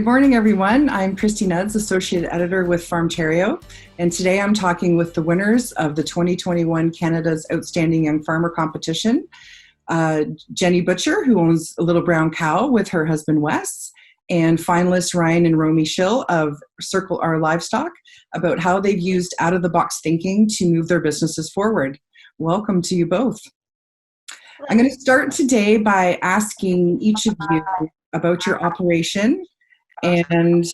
Good morning, everyone. I'm Kristy Nudds, Associate Editor with Farmtario, and today I'm talking with the winners of the 2021 Canada's Outstanding Young Farmer Competition, Jenny Butcher, who owns a Little Brown Cow with her husband Wes, and finalists Ryan and Romy Schill of Circle Our Livestock, about how they've used out-of-the-box thinking to move their businesses forward. Welcome to you both. I'm going to start today by asking each of you about your operation and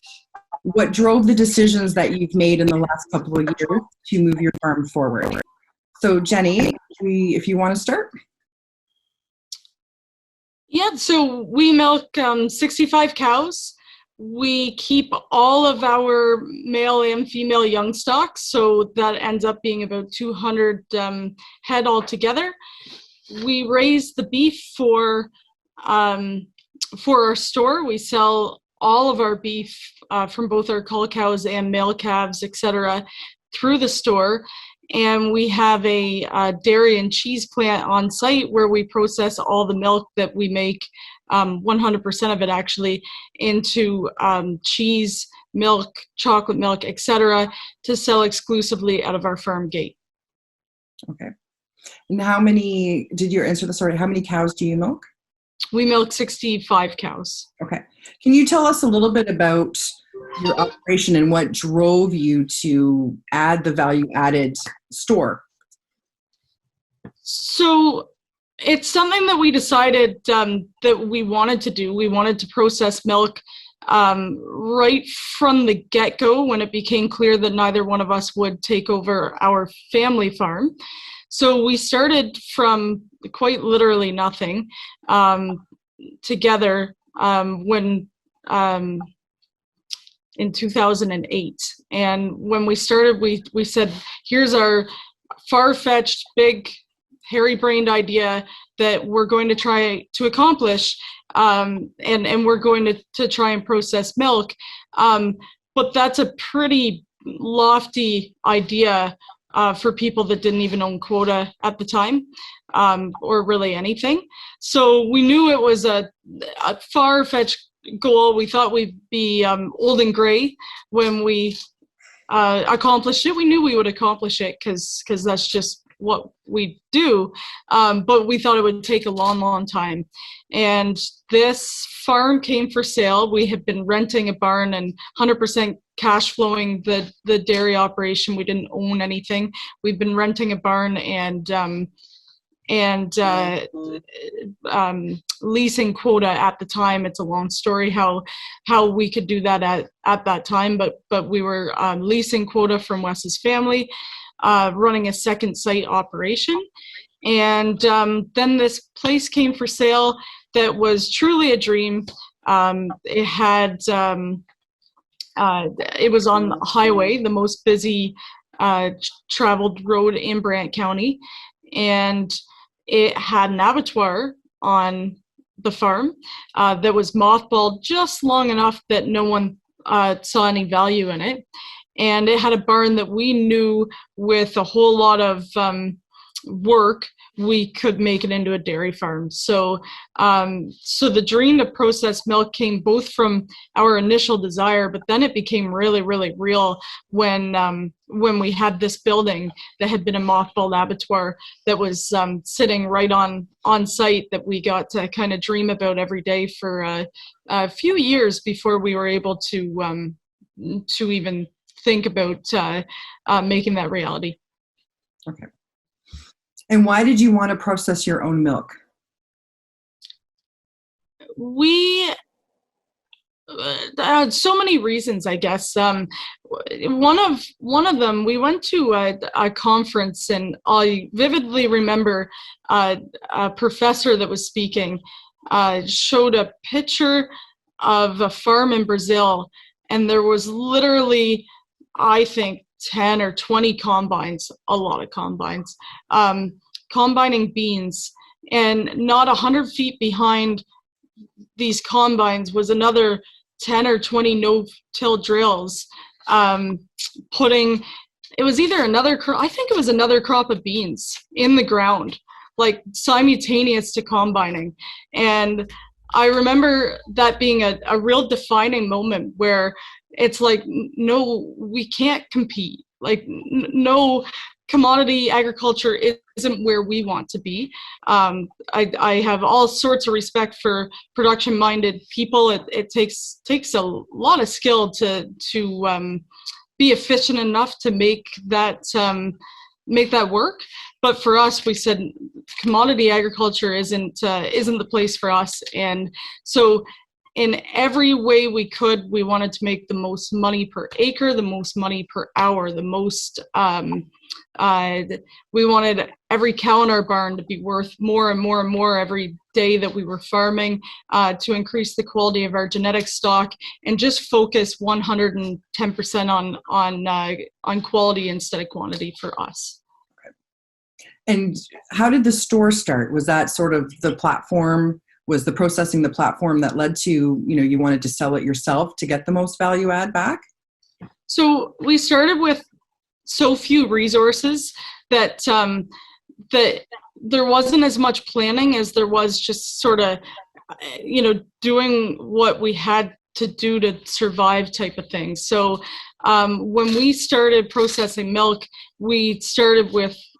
what drove the decisions that you've made in the last couple of years to move your farm forward. So Jenny, if you want to start. Yeah, so we milk 65 cows. We keep all of our male and female young stocks, so that ends up being about 200 head altogether. We raise the beef for our store. We sell all of our beef from both our cull cows and male calves, etc., through the store. And we have a dairy and cheese plant on site where we process all the milk that we make, 100% of it actually, into cheese, milk, chocolate milk, etc., to sell exclusively out of our farm gate. Okay. And how many, did you answer this already? How many cows do you milk? We milk 65 cows. Okay. Can you tell us a little bit about your operation and what drove you to add the value-added store? So it's something that we decided that we wanted to do. We wanted to process milk right from the get-go when it became clear that neither one of us would take over our family farm. So we started from quite literally nothing together when in 2008. And when we started, we said, here's our far-fetched, big, hairy-brained idea that we're going to try to accomplish, and we're going to try and process milk. But that's a pretty lofty idea for people that didn't even own quota at the time, or really anything. So we knew it was a far-fetched goal. We thought we'd be old and gray when we accomplished it. We knew we would accomplish it because that's just what we do, but we thought it would take a long, long time. And this farm came for sale. We had been renting a barn and 100% cash flowing the dairy operation. We didn't own anything. We've been renting a barn and leasing quota at the time. It's a long story how we could do that at that time, but we were leasing quota from Wes's family, running a second site operation. And then this place came for sale that was truly a dream. It had it was on the highway, the most busy traveled road in Brant County, and it had an abattoir on the farm that was mothballed just long enough that no one saw any value in it. And it had a barn that we knew with a whole lot of work, we could make it into a dairy farm. So the dream to process milk came both from our initial desire, but then it became really, really real when we had this building that had been a mothballed abattoir that was sitting right on site that we got to kind of dream about every day for a few years before we were able to even think about making that reality. Okay. And why did you want to process your own milk? We so many reasons, I guess. One of them, we went to a conference, and I vividly remember a professor that was speaking showed a picture of a farm in Brazil, and there was literally, I think, 10 or 20 combines, a lot of combines, combining beans. And not 100 feet behind these combines was another 10 or 20 no-till drills putting, it was either I think it was another crop of beans in the ground, like simultaneous to combining. And I remember that being a real defining moment where it's like, no, we can't compete. Like, no, commodity agriculture isn't where we want to be. I have all sorts of respect for production-minded people. It takes a lot of skill to be efficient enough to make that work. But for us, we said commodity agriculture isn't the place for us. And so in every way we could, we wanted to make the most money per acre, the most money per hour, the most, we wanted every cow in our barn to be worth more and more and more every day that we were farming, to increase the quality of our genetic stock, and just focus 110% on quality instead of quantity for us. And how did the store start? Was that sort of the platform? Was the processing the platform that led to, you wanted to sell it yourself to get the most value add back? So we started with so few resources that that there wasn't as much planning as there was just sort of, doing what we had to do to survive type of thing. So when we started processing milk, we started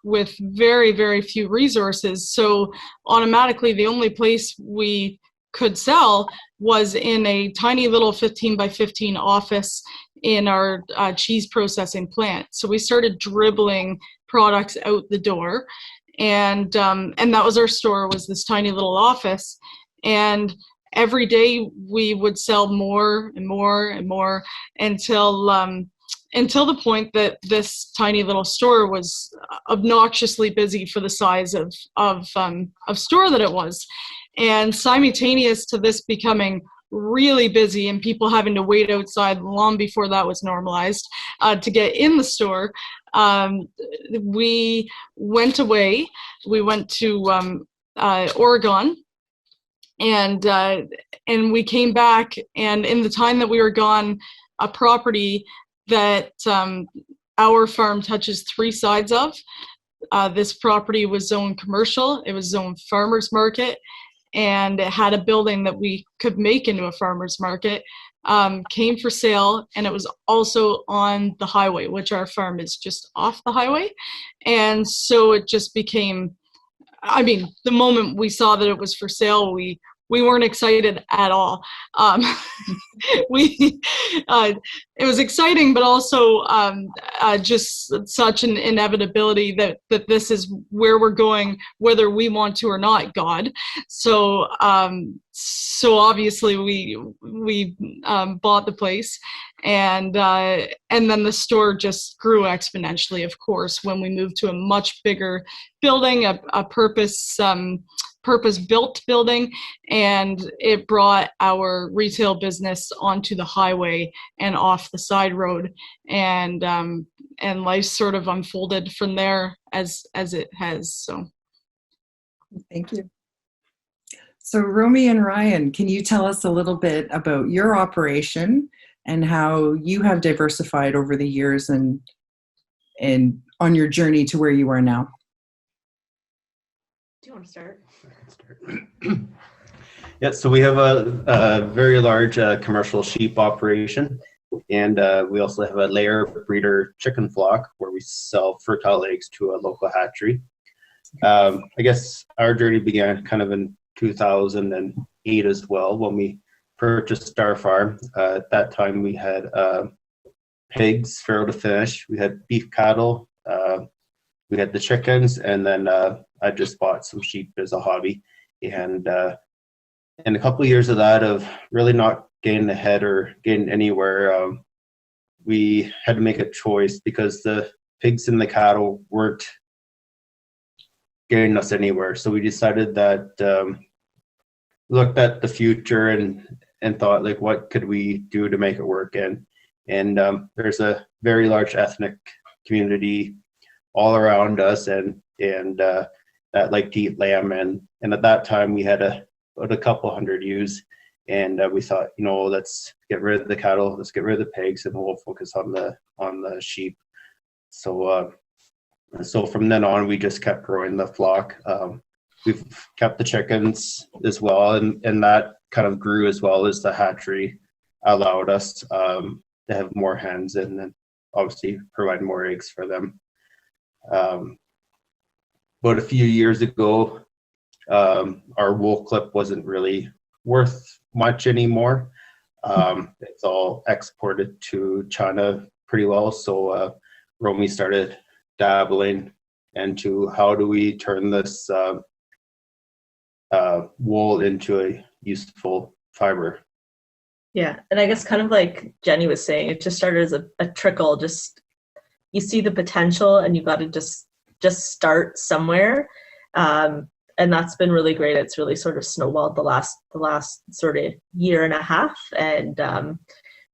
with very, very few resources. So automatically the only place we could sell was in a tiny little 15 by 15 office in our cheese processing plant. So we started dribbling products out the door, and that was our store, was this tiny little office. And every day we would sell more and more and more until the point that this tiny little store was obnoxiously busy for the size of store that it was. And simultaneous to this becoming really busy and people having to wait outside long before that was normalized to get in the store, we went away. We went to Oregon, and we came back, and in the time that we were gone, a property that our farm touches three sides of. This property was zoned commercial, it was zoned farmers market, and it had a building that we could make into a farmers market, came for sale, and it was also on the highway, which our farm is just off the highway. And so it just became, the moment we saw that it was for sale, we weren't excited at all. It was exciting, but also just such an inevitability that this is where we're going, whether we want to or not, God. So obviously we bought the place, and then the store just grew exponentially, of course, when we moved to a much bigger building, a purpose-built building, and it brought our retail business onto the highway and off the side road, and life sort of unfolded from there as it has. So thank you. So Romy and Ryan, can you tell us a little bit about your operation and how you have diversified over the years and on your journey to where you are now? Do you want to start? Yeah, so we have a very large commercial sheep operation, and we also have a layer breeder chicken flock where we sell fertile eggs to a local hatchery. I guess our journey began kind of in 2008 as well, when we purchased our farm. At that time we had pigs, farrow to finish. We had beef cattle. We had the chickens, and then I just bought some sheep as a hobby. And a couple of years of that, of really not getting ahead or getting anywhere, we had to make a choice because the pigs and the cattle weren't getting us anywhere. So we decided that, looked at the future and thought, like, what could we do to make it work? And there's a very large ethnic community all around us, and that like to eat lamb, and at that time we had about a couple hundred ewes, and we thought, let's get rid of the cattle, let's get rid of the pigs, and we'll focus on the sheep. So from then on, we just kept growing the flock. We've kept the chickens as well, and that kind of grew as well as the hatchery allowed us to have more hens and then obviously provide more eggs for them. About a few years ago, our wool clip wasn't really worth much anymore. It's all exported to China pretty well. So Romy started dabbling into how do we turn this wool into a useful fiber. Yeah, and I guess kind of like Jenny was saying, it just started as a trickle. Just you see the potential, and you got to just start somewhere, and that's been really great. It's really sort of snowballed the last sort of year and a half, and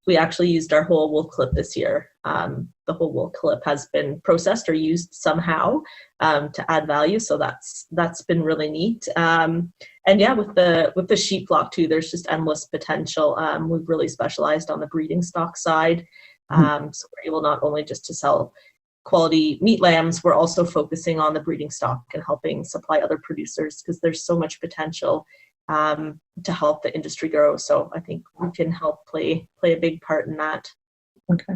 we actually used our whole wool clip this year. The whole wool clip has been processed or used somehow to add value, so that's been really neat. And yeah, with the sheep flock too, there's just endless potential. We've really specialized on the breeding stock side, so we're able not only just to sell quality meat lambs, we're also focusing on the breeding stock and helping supply other producers because there's so much potential to help the industry grow. So I think we can help play a big part in that. Okay.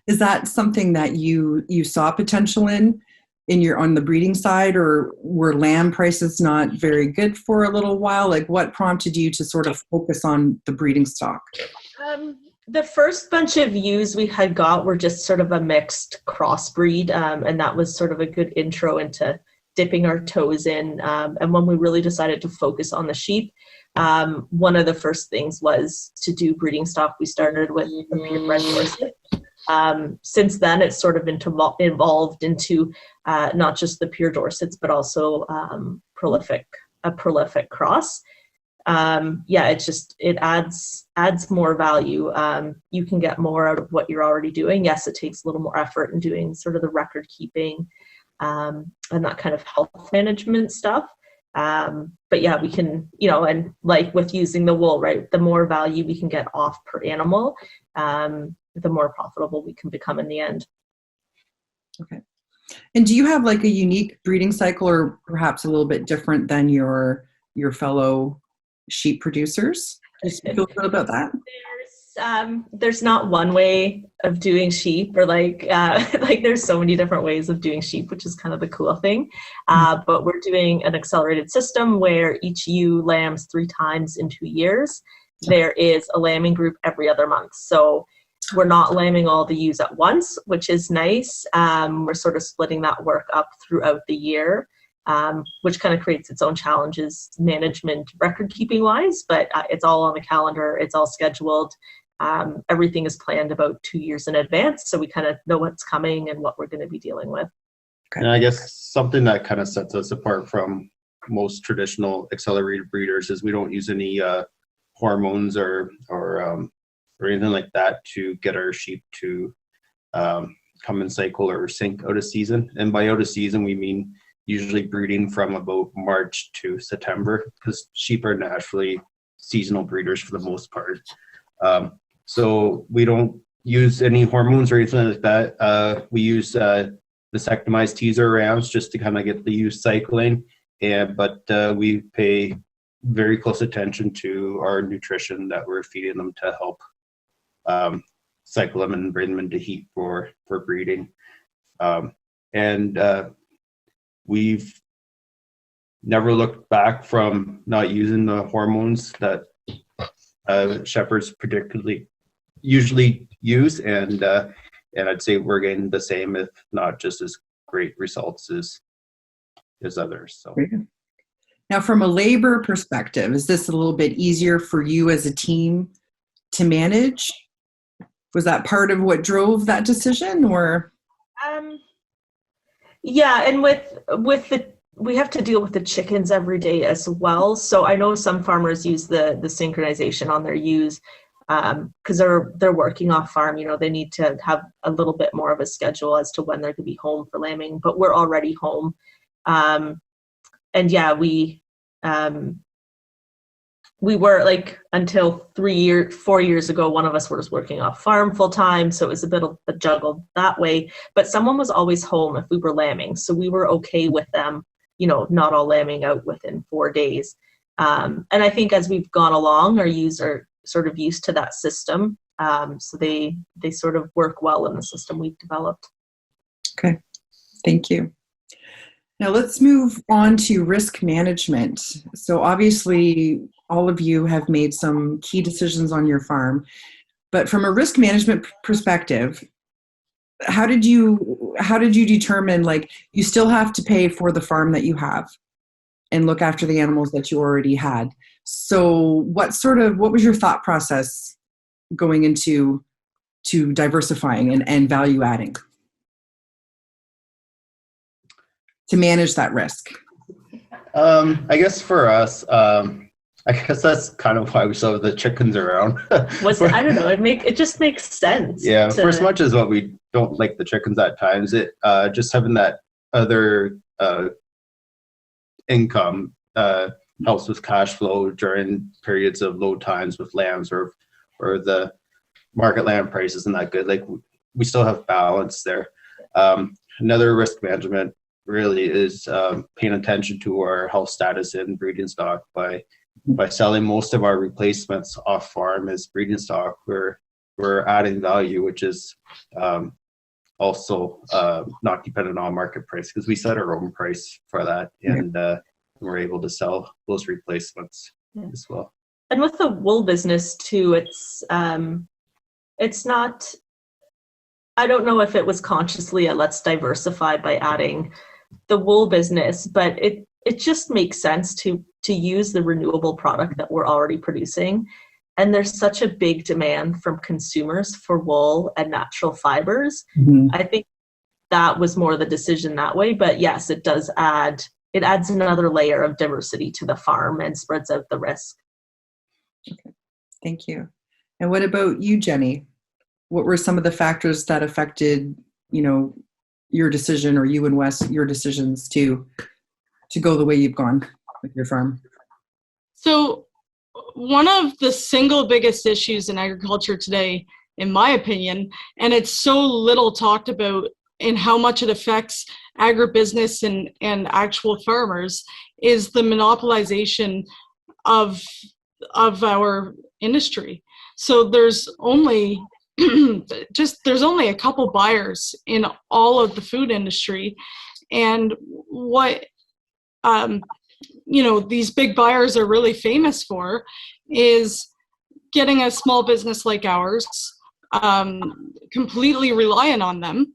Is that something that you saw potential in your on the breeding side, or were lamb prices not very good for a little while? Like, what prompted you to sort of focus on the breeding stock? The first bunch of ewes we had got were just sort of a mixed crossbreed, and that was sort of a good intro into dipping our toes in. And when we really decided to focus on the sheep, one of the first things was to do breeding stock. We started with the purebred Dorset. Since then, it's sort of evolved into not just the pure Dorsets, but also a prolific cross. It adds more value. You can get more out of what you're already doing. Yes, it takes a little more effort in doing sort of the record keeping and that kind of health management stuff. But yeah, we can, and like with using the wool, right, the more value we can get off per animal, the more profitable we can become in the end. Okay. And do you have like a unique breeding cycle, or perhaps a little bit different than your fellow sheep producers? Just feel a little about that. There's not one way of doing sheep, or like there's so many different ways of doing sheep, which is kind of the cool thing. But we're doing an accelerated system where each ewe lambs 3 times in 2 years. There is a lambing group every other month. So we're not lambing all the ewes at once, which is nice. We're sort of splitting that work up throughout the year, which kind of creates its own challenges management record keeping wise, but it's all on the calendar. It's all scheduled. Everything is planned about 2 years in advance, so we kind of know what's coming and what we're going to be dealing with. Okay. And I guess something that kind of sets us apart from most traditional accelerated breeders is we don't use any hormones or anything like that to get our sheep to come in cycle or sink out of season. And by out of season, we mean usually breeding from about March to September, because sheep are naturally seasonal breeders for the most part. So we don't use any hormones or anything like that. We use vasectomized teaser rams just to kind of get the ewes cycling, but we pay very close attention to our nutrition that we're feeding them to help cycle them and bring them into heat for breeding. We've never looked back from not using the hormones that shepherds particularly usually use, and I'd say we're getting the same, if not just as great results as others. So now, from a labor perspective, is this a little bit easier for you as a team to manage? Was that part of what drove that decision, or? Yeah, and with we have to deal with the chickens every day as well. So I know some farmers use the synchronization on their ewes because they're working off farm. They need to have a little bit more of a schedule as to when they're going to be home for lambing. But we're already home, and yeah, we were like until 4 years ago, one of us was working off farm full time. So it was a bit of a juggle that way, but someone was always home if we were lambing. So we were okay with them, not all lambing out within 4 days. And I think as we've gone along, our users are sort of used to that system. So they sort of work well in the system we've developed. Okay, thank you. Now let's move on to risk management. So obviously all of you have made some key decisions on your farm, but from a risk management perspective, how did you determine, like, you still have to pay for the farm that you have and look after the animals that you already had? So what was your thought process going into diversifying and value adding to manage that risk? I guess for us, I guess that's kind of why we still have the chickens around. I don't know. It just makes sense. Yeah, for as much as what we don't like the chickens at times, it just having that other income helps with cash flow during periods of low times with lambs or the market lamb price isn't that good. Like, we still have balance there. Another risk management really is paying attention to our health status in breeding stock. By selling most of our replacements off farm as breeding stock, we're adding value, which is also not dependent on market price, because we set our own price for that, and we're able to sell those replacements as well. And with the wool business too, it's not, I don't know if it was consciously a let's diversify by adding the wool business, but it just makes sense to use the renewable product that we're already producing. And there's such a big demand from consumers for wool and natural fibers. Mm-hmm. I think that was more the decision that way. But yes, it adds another layer of diversity to the farm and spreads out the risk. Okay, thank you. And what about you, Jenny? What were some of the factors that affected, your decision, or you and Wes, your decisions to go the way you've gone with your farm? So one of the single biggest issues in agriculture today, in my opinion, and it's so little talked about in how much it affects agribusiness and actual farmers, is the monopolization of our industry. So there's only a couple buyers in all of the food industry, and what these big buyers are really famous for is getting a small business like ours completely reliant on them,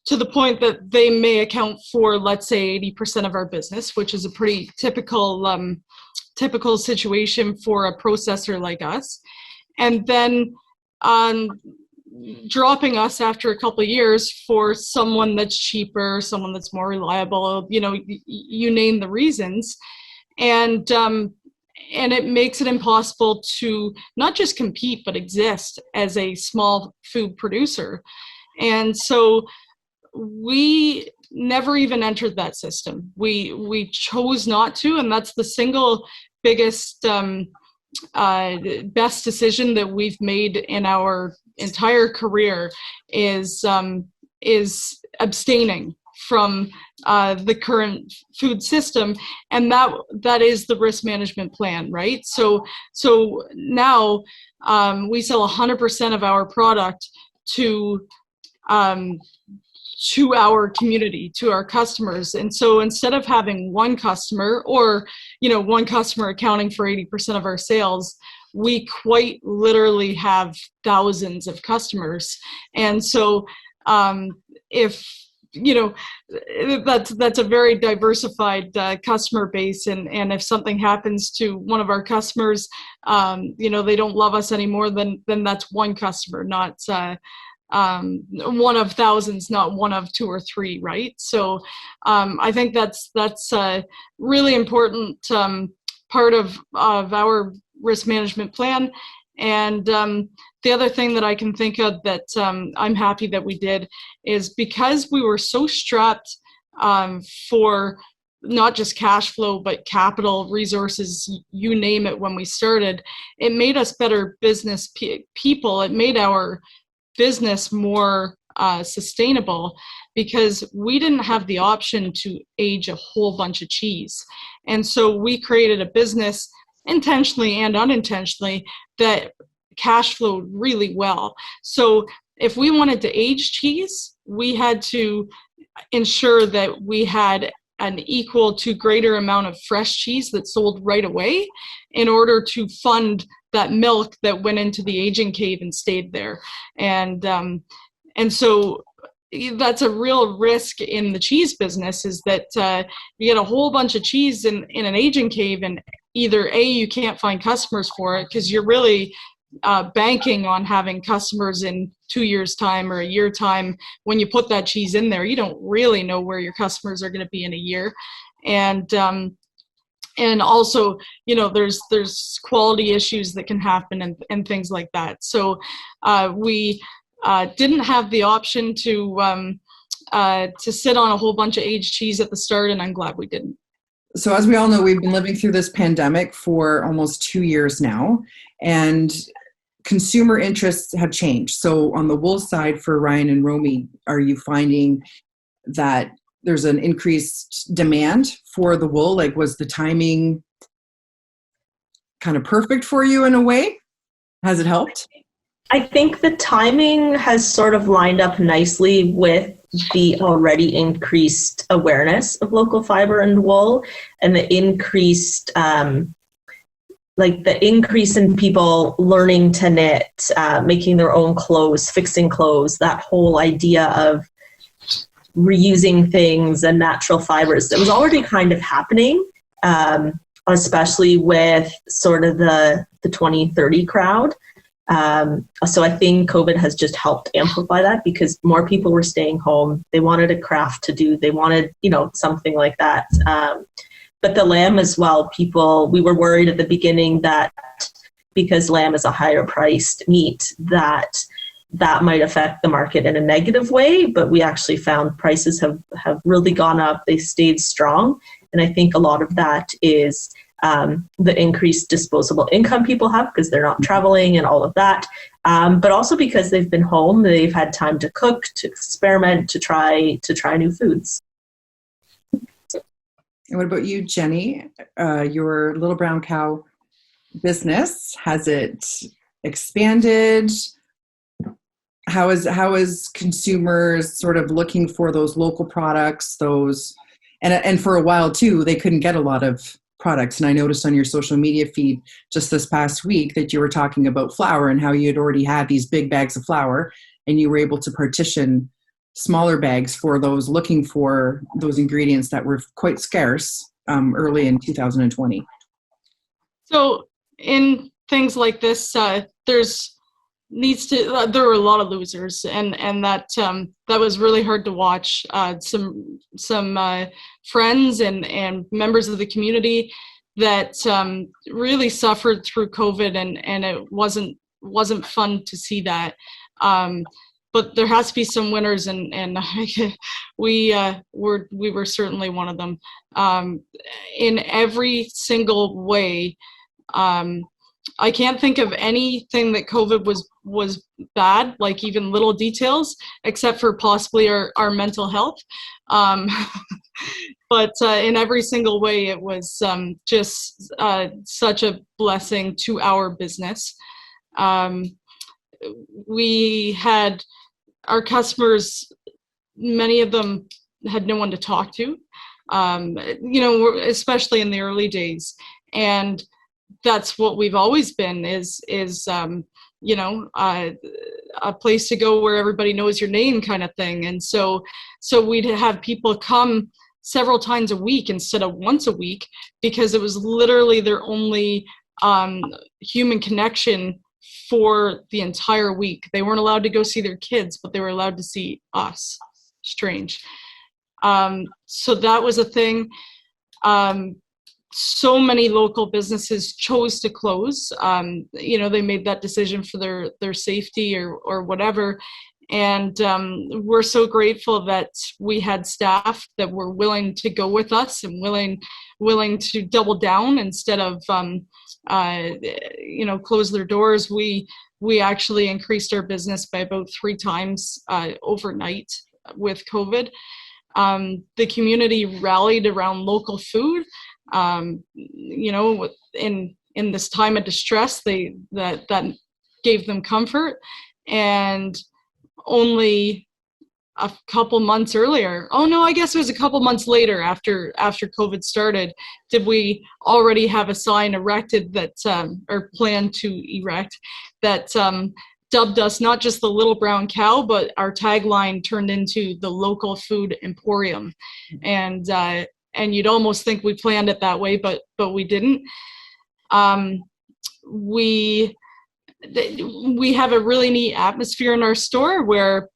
to the point that they may account for, let's say, 80% of our business, which is a pretty typical situation for a processor like us. And then dropping us after a couple of years for someone that's cheaper, someone that's more reliable, you name the reasons. And it makes it impossible to not just compete, but exist as a small food producer. And so we never even entered that system. We chose not to, and that's the single biggest best decision that we've made in our entire career is abstaining from the current food system, and that is the risk management plan, right? So now we sell 100% of our product to our community, to our customers. And so instead of having one customer, or one customer accounting for 80% of our sales, we quite literally have thousands of customers. And so if that's a very diversified customer base, and if something happens to one of our customers, they don't love us anymore, then that's one customer, not one of thousands, not one of two or three, right? So I think that's a really important part of our risk management plan. And the other thing that I can think of that I'm happy that we did is, because we were so strapped for not just cash flow, but capital, resources, you name it, when we started, it made us better business people. It made our business more sustainable, because we didn't have the option to age a whole bunch of cheese. And so we created a business, intentionally and unintentionally, that cash flowed really well. So if we wanted to age cheese, we had to ensure that we had an equal to greater amount of fresh cheese that sold right away in order to fund that milk that went into the aging cave and stayed there. And so that's a real risk in the cheese business, is that you get a whole bunch of cheese in an aging cave, and either A, you can't find customers for it because you're really banking on having customers in 2 years' time or a year time. When you put that cheese in there, you don't really know where your customers are going to be in a year. And also, there's quality issues that can happen and things like that. So we didn't have the option to sit on a whole bunch of aged cheese at the start, and I'm glad we didn't. So as we all know, we've been living through this pandemic for almost 2 years now, and consumer interests have changed. So on the wool side for Ryan and Romy, are you finding that there's an increased demand for the wool? Like, was the timing kind of perfect for you in a way? Has it helped? I think the timing has sort of lined up nicely with the already increased awareness of local fiber and wool, and the increased, the increase in people learning to knit, making their own clothes, fixing clothes, that whole idea of reusing things and natural fibers that was already kind of happening, especially with sort of the 2030 crowd. So I think COVID has just helped amplify that, because more people were staying home. They wanted a craft to do. They wanted, something like that. But the lamb as well, we were worried at the beginning that because lamb is a higher priced meat, that might affect the market in a negative way. But we actually found prices have really gone up. They stayed strong. And I think a lot of that is the increased disposable income people have because they're not traveling and all of that. But also because they've been home, they've had time to cook, to experiment, to try new foods. And what about you, Jenny? Your Little Brown Cow business, has it expanded? How is consumers sort of looking for those local products? And for a while too, they couldn't get a lot of products. And I noticed on your social media feed just this past week that you were talking about flour and how you had already had these big bags of flour, and you were able to partition smaller bags for those looking for those ingredients that were quite scarce early in 2020. So in things like this, there were a lot of losers, and that was really hard to watch. Some friends and members of the community that really suffered through COVID, and it wasn't fun to see that. But there has to be some winners, and we were certainly one of them. In every single way, I can't think of anything that COVID was bad, like even little details, except for possibly our mental health. But in every single way, it was just such a blessing to our business. We had our customers, many of them had no one to talk to, especially in the early days. And that's what we've always been, is a place to go where everybody knows your name, kind of thing. And so we'd have people come several times a week instead of once a week, because it was literally their only human connection for the entire week. They weren't allowed to go see their kids, but they were allowed to see us. Strange. So that was a thing. So many local businesses chose to close. They made that decision for their safety or whatever. And we're so grateful that we had staff that were willing to go with us and willing to double down instead of close their doors. We actually increased our business by about 3 times overnight with COVID. The community rallied around local food. In this time of distress, that gave them comfort. And only a couple months earlier, I guess it was a couple months later after COVID started, did we already have a sign erected that, or planned to erect, that dubbed us not just the Little Brown Cow, but our tagline turned into the local food emporium. And you'd almost think we planned it that way, but we didn't. We have a really neat atmosphere in our store where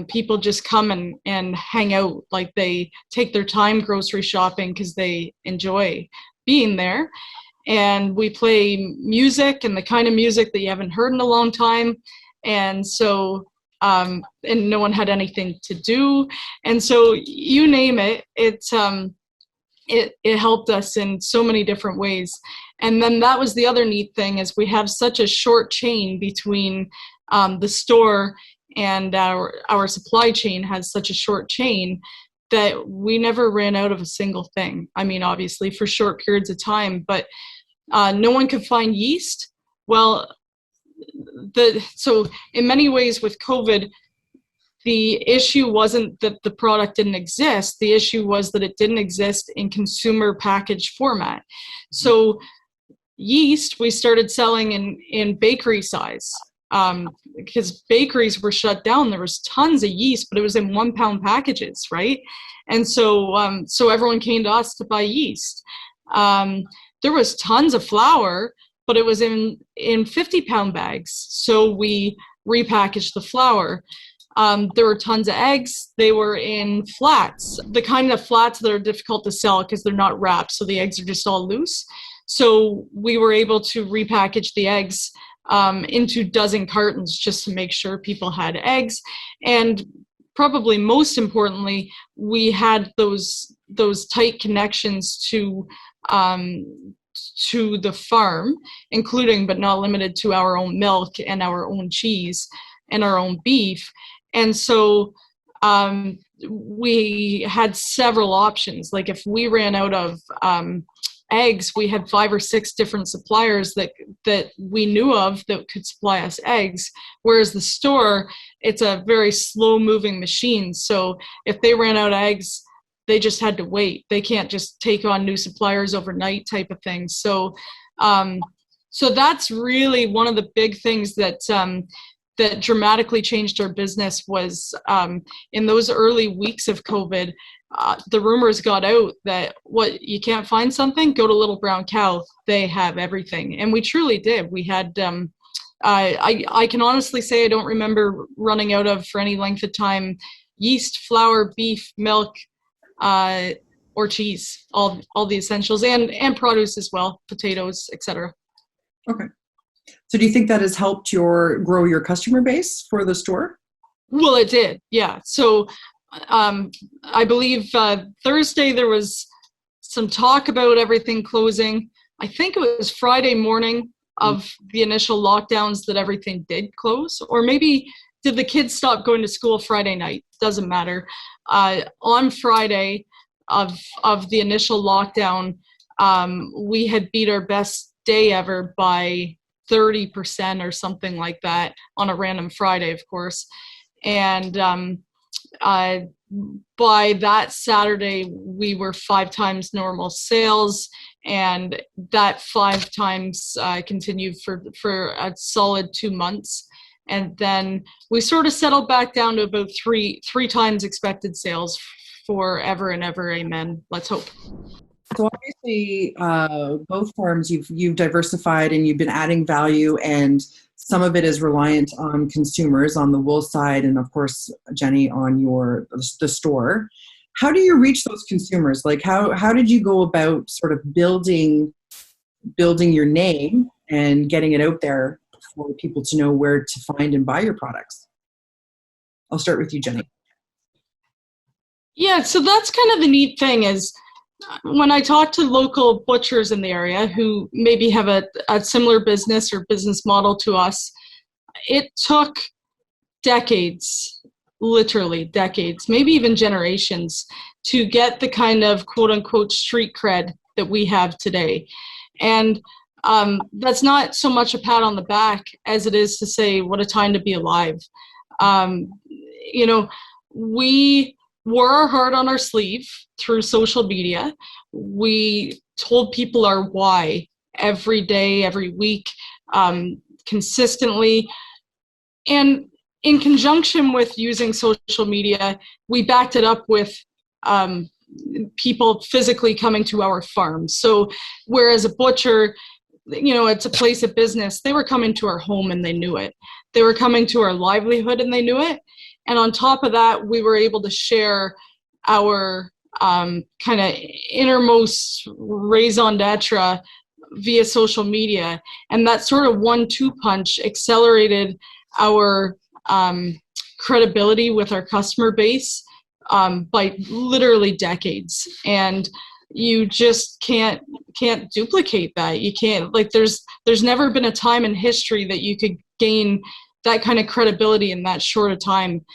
people just come and hang out. Like, they take their time grocery shopping because they enjoy being there. And we play music, and the kind of music that you haven't heard in a long time. And so, and no one had anything to do. And so, you name it, it helped us in so many different ways. And then that was the other neat thing, is we have such a short chain between the store, and our supply chain has such a short chain that we never ran out of a single thing. I mean, obviously for short periods of time, but no one could find yeast. Well, so in many ways with COVID, the issue wasn't that the product didn't exist. The issue was that it didn't exist in consumer package format. So yeast, we started selling in bakery size, because bakeries were shut down. There was tons of yeast, but it was in 1 pound packages, right? And so, so everyone came to us to buy yeast. There was tons of flour, but it was in 50 pound bags. So we repackaged the flour. There were tons of eggs. They were in flats, the kind of flats that are difficult to sell because they're not wrapped, so the eggs are just all loose. So we were able to repackage the eggs into dozen cartons just to make sure people had eggs. And probably most importantly, we had those tight connections to the farm, including but not limited to our own milk and our own cheese and our own beef. And so we had several options. Like, if we ran out of eggs, we had 5 or 6 different suppliers that we knew of that could supply us eggs. Whereas the store, it's a very slow moving machine. So if they ran out of eggs, they just had to wait. They can't just take on new suppliers overnight type of thing. So, so that's really one of the big things that dramatically changed our business was in those early weeks of COVID, the rumors got out that you can't find something, go to Little Brown Cow. They have everything. And we truly did. We had, I can honestly say I don't remember running out of, for any length of time, yeast, flour, beef, milk, or cheese, all the essentials, and produce as well, potatoes, etc. Okay. So do you think that has helped grow your customer base for the store? Well, it did, yeah. So I believe Thursday there was some talk about everything closing. I think it was Friday morning of the initial lockdowns that everything did close. Or maybe did the kids stop going to school Friday night? Doesn't matter. On Friday of the initial lockdown, we had beat our best day ever by 30% or something like that on a random Friday, of course. And by that Saturday, we were 5 times normal sales, and that 5 times continued for a solid 2 months. And then we sort of settled back down to about three times expected sales forever and ever. Amen. Let's hope. So obviously, both farms, you've diversified and you've been adding value, and some of it is reliant on consumers on the wool side, and of course, Jenny, on the store. How do you reach those consumers? Like, how did you go about sort of building your name and getting it out there for people to know where to find and buy your products? I'll start with you, Jenny. Yeah, so that's kind of the neat thing is when I talk to local butchers in the area who maybe have a similar business or business model to us, it took decades, literally decades, maybe even generations, to get the kind of quote unquote street cred that we have today. And that's not so much a pat on the back as it is to say what a time to be alive. You know, we wore our heart on our sleeve through social media. We told people our why every day, every week, consistently. And in conjunction with using social media, we backed it up with people physically coming to our farms. So whereas a butcher, you know, it's a place of business, they were coming to our home and they knew it. They were coming to our livelihood and they knew it. And on top of that, we were able to share our kind of innermost raison d'etre via social media. And that sort of 1-2 punch accelerated our credibility with our customer base by literally decades. And you just can't duplicate that. You can't, like, there's never been a time in history that you could gain that kind of credibility in that short a time.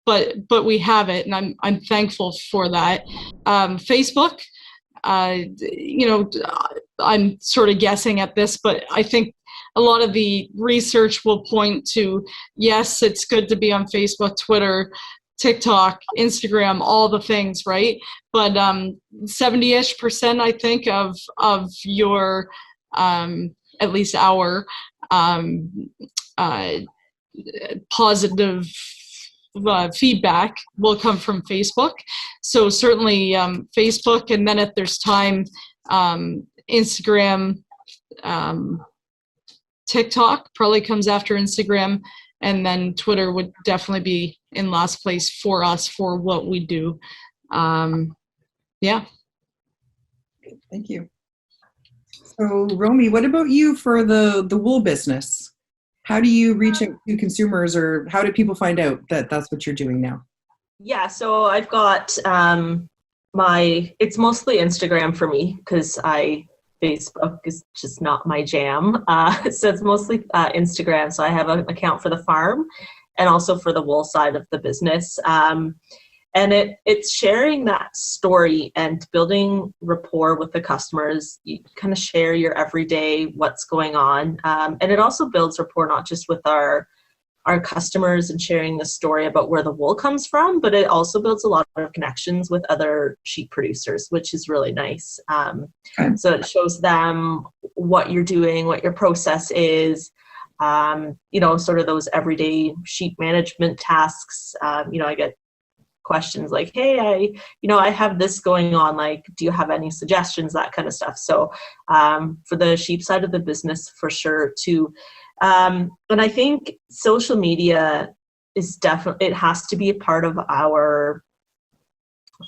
But we have it, and I'm thankful for that. Facebook, you know, I'm sort of guessing at this, but I think a lot of the research will point to, yes, it's good to be on Facebook, Twitter, TikTok, Instagram, all the things, right? But 70-ish%, I think, of your, at least our positive feedback will come from Facebook. So certainly Facebook, and then if there's time, Instagram, TikTok probably comes after Instagram, and then Twitter would definitely be in last place for us for what we do. Yeah. Thank you. So Romy, what about you for the wool business? How do you reach out to consumers, or how do people find out that that's what you're doing now? Yeah, so I've got it's mostly Instagram for me because Facebook is just not my jam. So it's mostly Instagram. So I have an account for the farm and also for the wool side of the business. And it's sharing that story and building rapport with the customers. You kind of share your everyday, what's going on. And it also builds rapport, not just with our customers and sharing the story about where the wool comes from, but it also builds a lot of connections with other sheep producers, which is really nice. So it shows them what you're doing, what your process is, you know, sort of those everyday sheep management tasks. You know, I get questions like, hey, I have this going on, like, do you have any suggestions, that kind of stuff. So for the sheep side of the business, for sure too. And I think social media is definitely, it has to be a part of our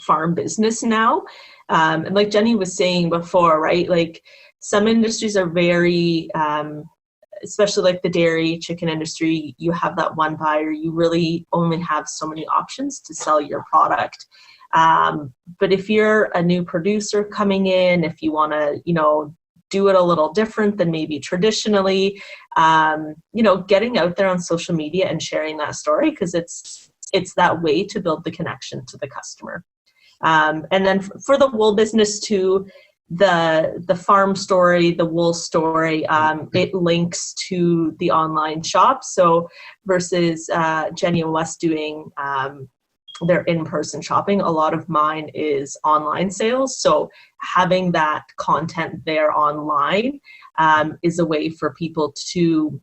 farm business now. And like Jenny was saying before, right, like some industries are very, especially like the dairy chicken industry, you have that one buyer, you really only have so many options to sell your product. But if you're a new producer coming in, if you want to, you know, do it a little different than maybe traditionally, you know, getting out there on social media and sharing that story, because it's that way to build the connection to the customer. And then for the wool business too, the farm story, the wool story, it links to the online shop. So versus Jenny and Wes doing their in-person shopping, a lot of mine is online sales. So having that content there online is a way for people to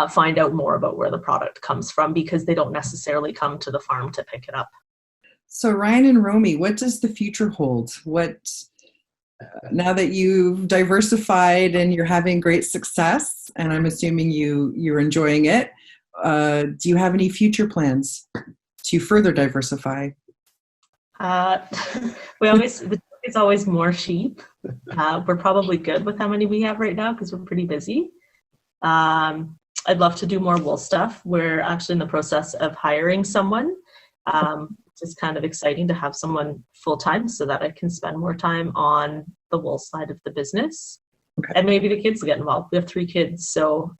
find out more about where the product comes from, because they don't necessarily come to the farm to pick it up. So Ryan and Romy, what does the future hold? Now that you've diversified and you're having great success, and I'm assuming you're enjoying it, do you have any future plans to further diversify? It's always more sheep. We're probably good with how many we have right now because we're pretty busy. I'd love to do more wool stuff. We're actually in the process of hiring someone. It's kind of exciting to have someone full-time so that I can spend more time on the wool side of the business. Okay. And maybe the kids will get involved. We have 3 kids, so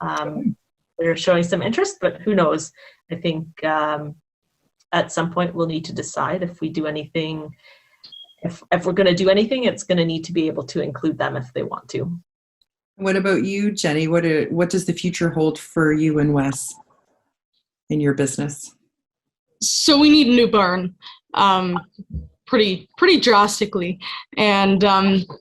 they're showing some interest, but who knows? I think at some point we'll need to decide if we do anything. If we're going to do anything, it's going to need to be able to include them if they want to. What about you, Jenny? What does the future hold for you and Wes in your business? So we need a new barn, pretty drastically, and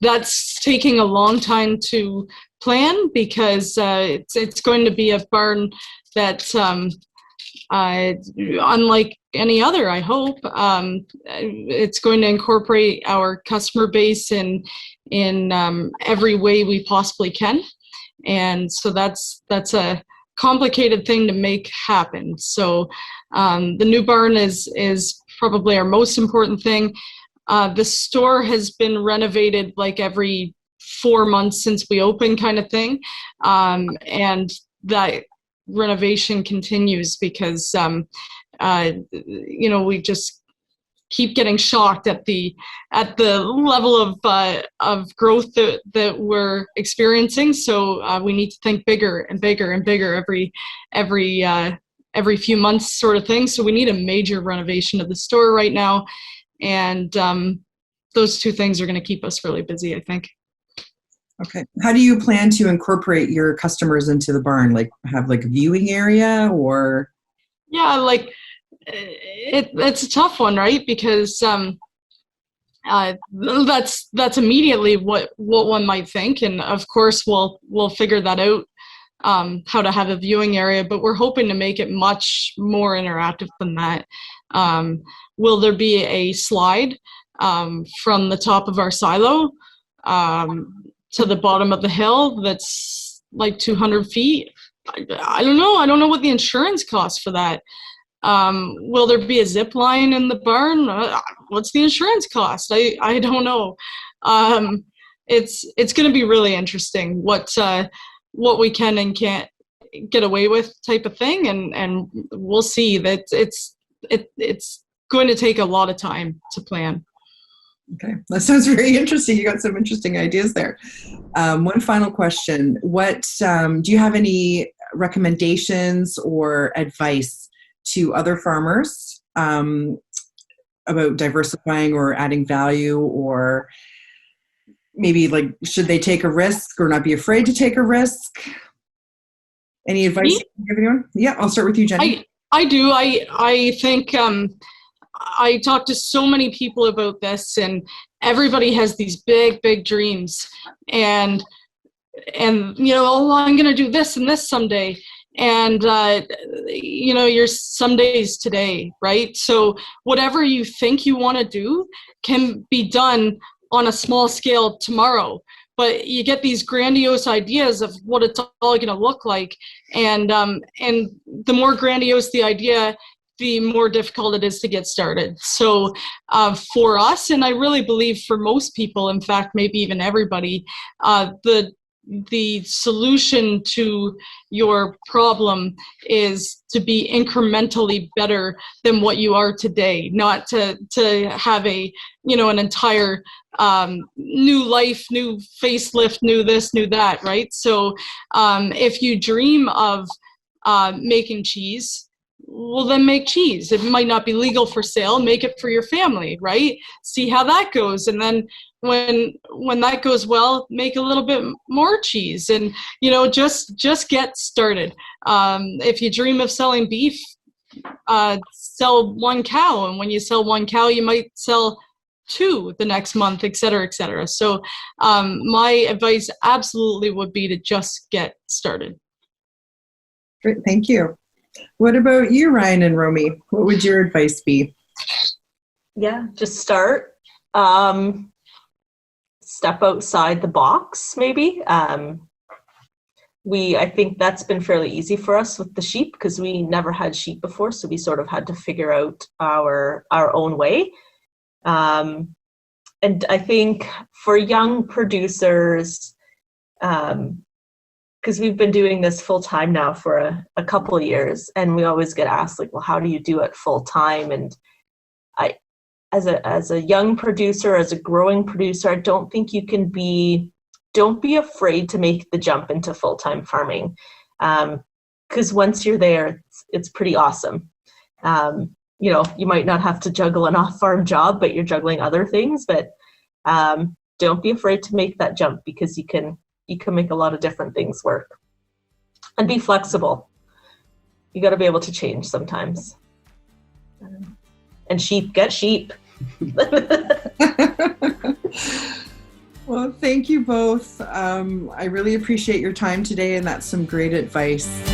that's taking a long time to plan because it's going to be a barn that, unlike any other, I hope, it's going to incorporate our customer base in every way we possibly can, and so that's a complicated thing to make happen. So the new barn is probably our most important thing. The store has been renovated like every 4 months since we opened, kind of thing, and that renovation continues because we just keep getting shocked at the level of growth that we're experiencing. So we need to think bigger and bigger and bigger every few months, sort of thing. So we need a major renovation of the store right now, and those 2 things are going to keep us really busy, I think. Okay. How do you plan to incorporate your customers into the barn? Like have like a viewing area or? Yeah, like it's a tough one, right? Because that's immediately what one might think, and of course we'll figure that out, how to have a viewing area, but we're hoping to make it much more interactive than that. Will there be a slide from the top of our silo to the bottom of the hill that's like 200 feet? I don't know. I don't know what the insurance costs for that. Will there be a zip line in the barn? What's the insurance cost? I don't know. It's going to be really interesting what we can and can't get away with, type of thing, and we'll see. That it's going to take a lot of time to plan. Okay, that sounds very interesting. You got some interesting ideas there. One final question: what do you have any recommendations or advice to other farmers about diversifying or adding value, or maybe like should they take a risk or not be afraid to take a risk? Any advice you can give anyone? Yeah, I'll start with you, Jenny. I do. I think I talk to so many people about this, and everybody has these big dreams, and oh, I'm going to do this and this someday. And, your someday's today, right? So whatever you think you want to do can be done on a small scale tomorrow. But you get these grandiose ideas of what it's all going to look like. And the more grandiose the idea, the more difficult it is to get started. So for us, and I really believe for most people, in fact, maybe even everybody, the solution to your problem is to be incrementally better than what you are today, not to have an entire new life, new facelift, new this, new that, right? So if you dream of making cheese, well, then make cheese. It might not be legal for sale. Make it for your family, right? See how that goes. And then when that goes well, make a little bit more cheese, and just get started. If you dream of selling beef, sell 1 cow, and when you sell 1 cow, you might sell 2 the next month, et cetera, et cetera. So my advice absolutely would be to just get started. Great, thank you. What about you, Ryan and Romy? What would your advice be? Yeah, just start. Step outside the box, maybe. I think that's been fairly easy for us with the sheep because we never had sheep before, so we sort of had to figure out our own way. And I think for young producers, because we've been doing this full time now for a couple of years, and we always get asked like, well, how do you do it full time? And I, as a young producer, as a growing producer, I don't think you can don't be afraid to make the jump into full-time farming. Because once you're there, it's pretty awesome. You know, you might not have to juggle an off-farm job, but you're juggling other things. But don't be afraid to make that jump, because you can make a lot of different things work. And be flexible. You got to be able to change sometimes. And get sheep. Well, thank you both. I really appreciate your time today, and that's some great advice.